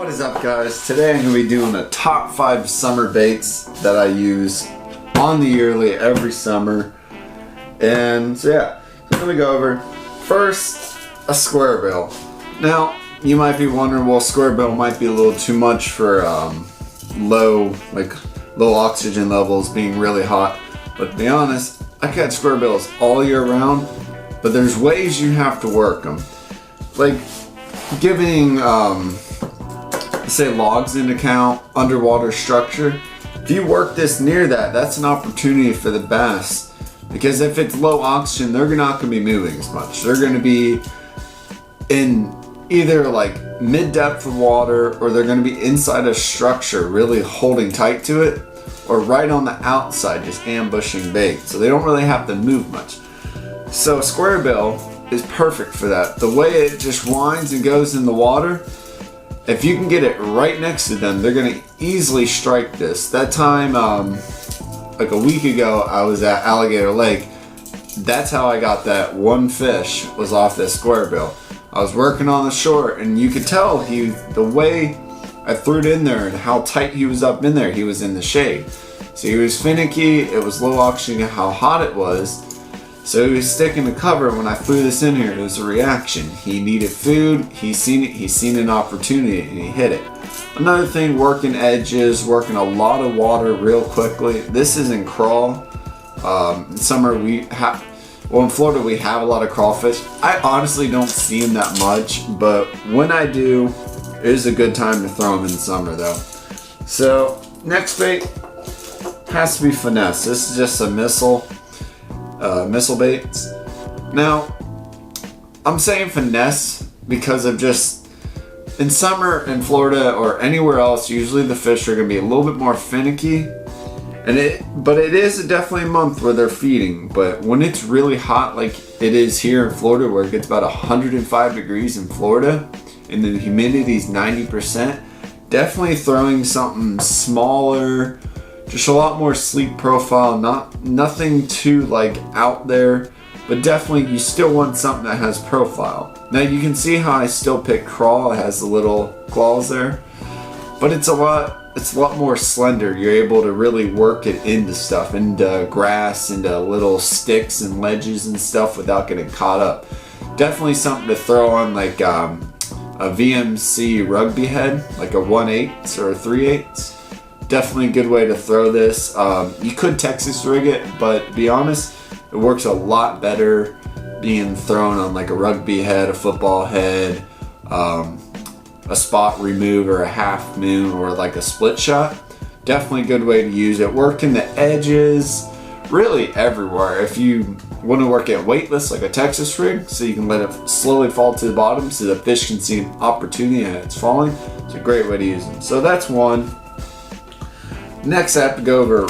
What is up, guys? Today I'm going to be doing a top 5 summer baits that I use on the yearly every summer. And so yeah, I'm going to go over first a Squarebill. Now you might be wondering, well, Squarebill might be a little too much for low oxygen levels, being really hot. But to be honest, I catch Squarebills all year round, but there's ways you have to work them. Like giving say logs into count, underwater structure. If you work this near that, that's an opportunity for the bass, because if it's low oxygen, they're not going to be moving as much. They're going to be in either like mid depth of water, or they're going to be inside a structure really holding tight to it, or right on the outside just ambushing bait, so they don't really have to move much. So Squarebill is perfect for that. The way it just winds and goes in the water, if you can get it right next to them, they're going to easily strike this. That time, like a week ago, I was at Alligator Lake. That's how I got that one fish, was off this Squarebill. I was working on the shore, and you could tell the way I threw it in there and how tight he was up in there, he was in the shade. So he was finicky, it was low oxygen, how hot it was. So he was sticking to cover. When I flew this in here, it was a reaction. He needed food, he's seen an opportunity, and he hit it. Another thing, working edges, working a lot of water real quickly. This is in crawl. In summer in Florida we have a lot of crawfish. I honestly don't see them that much, but when I do, it is a good time to throw them in summer though. So next bait has to be finesse. This is just a missile baits. Now, I'm saying finesse because of just, in summer in Florida or anywhere else, usually the fish are going to be a little bit more finicky, but it is definitely a month where they're feeding. But when it's really hot like it is here in Florida, where it gets about 105 degrees in Florida and the humidity is 90%, definitely throwing something smaller, just a lot more sleek profile, nothing too like out there, but definitely you still want something that has profile. Now you can see how I still pick crawl. It has the little claws there, but it's a lot more slender. You're able to really work it into stuff, into grass, into little sticks and ledges and stuff without getting caught up. Definitely something to throw on like a VMC rugby head, like a 1/8 or a 3/8. Definitely a good way to throw this. You could Texas rig it, but to be honest, it works a lot better being thrown on like a rugby head, a football head, a spot remove, or a half moon, or like a split shot. Definitely a good way to use it. Work in the edges, really everywhere. If you want to work at weightless, like a Texas rig, so you can let it slowly fall to the bottom so the fish can see an opportunity and it's falling, it's a great way to use it. So that's one. Next I have to go over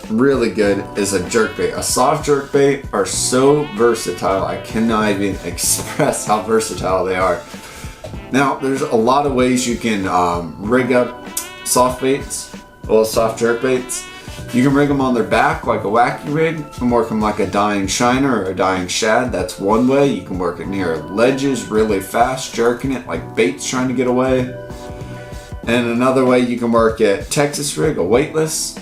really good is a jerkbait. A soft jerkbait are so versatile. I cannot even express how versatile they are. Now there's a lot of ways you can rig up soft baits, well, soft jerkbaits. You can rig them on their back like a wacky rig. You can work them like a dying shiner or a dying shad. That's one way. You can work it near ledges really fast, jerking it like bait's trying to get away. And another way you can work it Texas rig, a weightless,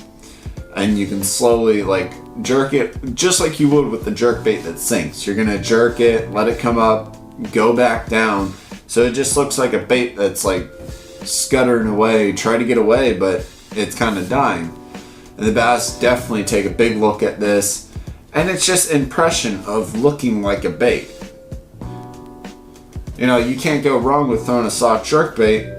and you can slowly like jerk it just like you would with the jerk bait that sinks. You're gonna jerk it, let it come up, go back down, so it just looks like a bait that's like scuttering away, try to get away, but it's kind of dying. And the bass definitely take a big look at this, and it's just impression of looking like a bait. You know, you can't go wrong with throwing a soft jerk bait.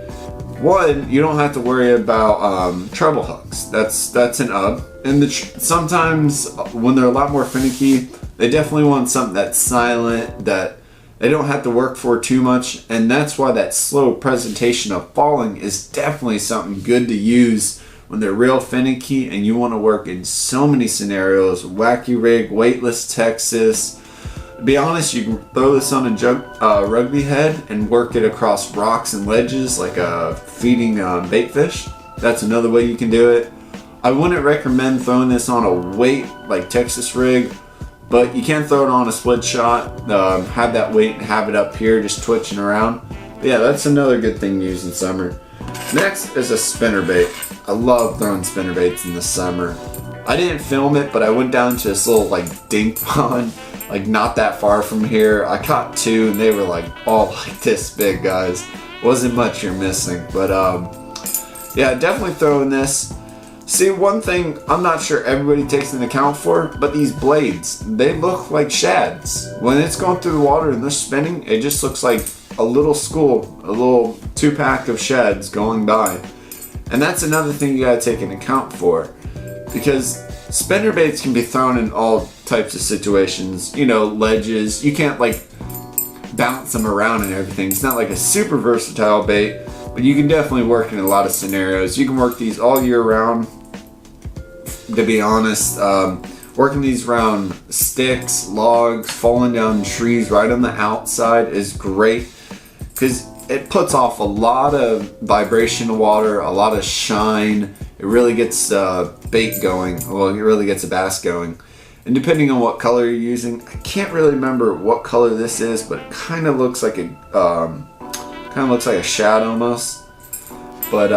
One, you don't have to worry about treble hooks. That's an up. And sometimes when they're a lot more finicky, they definitely want something that's silent, that they don't have to work for too much. And that's why that slow presentation of falling is definitely something good to use when they're real finicky and you want to work in so many scenarios. Wacky rig, weightless Texas. To be honest, you can throw this on a rugby head and work it across rocks and ledges like a feeding bait fish. That's another way you can do it. I wouldn't recommend throwing this on a weight like Texas rig, but you can throw it on a split shot. Have that weight and have it up here just twitching around. But yeah, that's another good thing to use in summer. Next is a spinnerbait. I love throwing spinnerbaits in the summer. I didn't film it, but I went down to this little like dink pond, like not that far from here. I caught 2 and they were like all like this big, guys. Wasn't much you're missing, but yeah, definitely throwing this. See, one thing I'm not sure everybody takes into account for, but these blades, they look like shads. When it's going through the water and they're spinning, it just looks like a little school, a little 2-pack of shads going by. And that's another thing you gotta take into account for, because spinnerbaits can be thrown in all types of situations. You know, ledges, you can't like bounce them around and everything. It's not like a super versatile bait, but you can definitely work in a lot of scenarios. You can work these all year round, to be honest. Working these around sticks, logs, falling down trees right on the outside is great, because it puts off a lot of vibration in water, a lot of shine. It really gets bait going. Well, it really gets a bass going. And depending on what color you're using, I can't really remember what color this is, but it kind of looks like a shad almost. But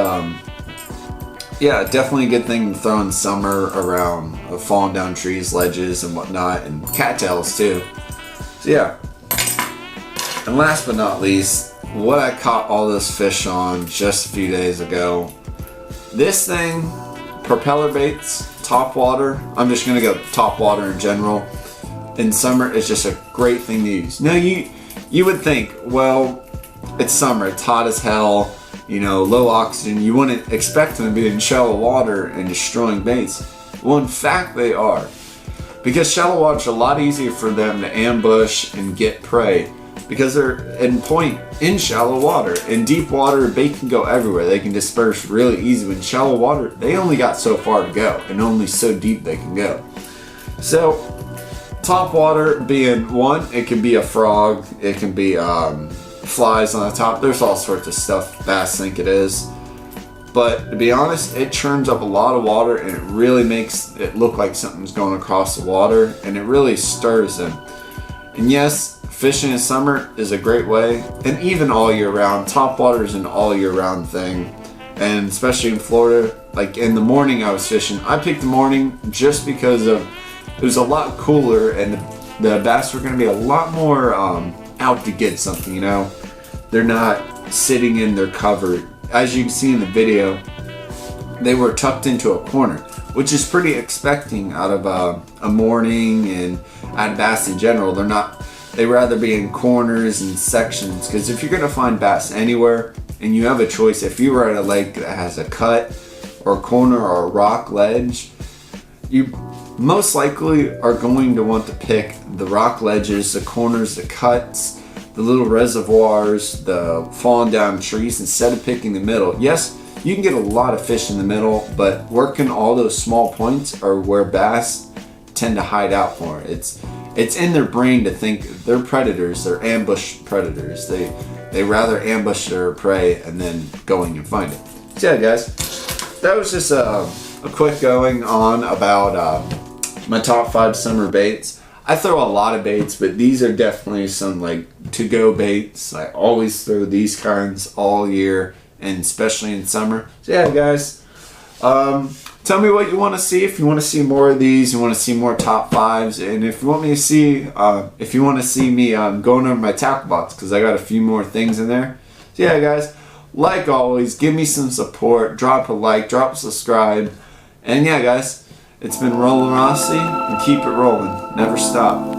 yeah, definitely a good thing to throw in summer around falling down trees, ledges, and whatnot, and cattails too. So yeah. And last but not least, what I caught all this fish on just a few days ago. This thing, propeller baits, top water. I'm just gonna go top water in general. In summer, it's just a great thing to use. Now you would think, well, it's summer, it's hot as hell, you know, low oxygen. You wouldn't expect them to be in shallow water and destroying baits. Well, in fact, they are, because shallow water is a lot easier for them to ambush and get prey, because they're in point in shallow water. In deep water, bait can go everywhere. They can disperse really easy. In shallow water, they only got so far to go, and only so deep they can go. So top water being one, it can be a frog, it can be flies on the top. There's all sorts of stuff bass think it is, but to be honest, it churns up a lot of water, and it really makes it look like something's going across the water, and it really stirs them. And yes, fishing in summer is a great way, and even all year round. Top water is an all year round thing, and especially in Florida, like in the morning I was fishing. I picked the morning just because of it was a lot cooler, and the bass were going to be a lot more out to get something, you know. They're not sitting in their cover. As you can see in the video, they were tucked into a corner, which is pretty expecting out of a morning and out of bass in general. They rather be in corners and sections, because if you're going to find bass anywhere and you have a choice, if you were at a lake that has a cut or a corner or a rock ledge, you most likely are going to want to pick the rock ledges, the corners, the cuts, the little reservoirs, the fallen down trees, instead of picking the middle. Yes, you can get a lot of fish in the middle, but working all those small points are where bass tend to hide out more. It's in their brain to think they're predators, they're ambush predators. They rather ambush their prey and then going and find it. So yeah, guys, that was just a quick going on about my top 5 summer baits. I throw a lot of baits, but these are definitely some like to-go baits. I always throw these kinds all year, and especially in summer. So yeah, guys, tell me what you want to see. If you want to see more of these, you want to see more top 5s, and if you want me to see, if you want to see me going over my tackle box, because I got a few more things in there. So yeah, guys, like always, give me some support. Drop a like, drop a subscribe, and yeah, guys, it's been Rolling Rossi, and keep it rolling. Never stop.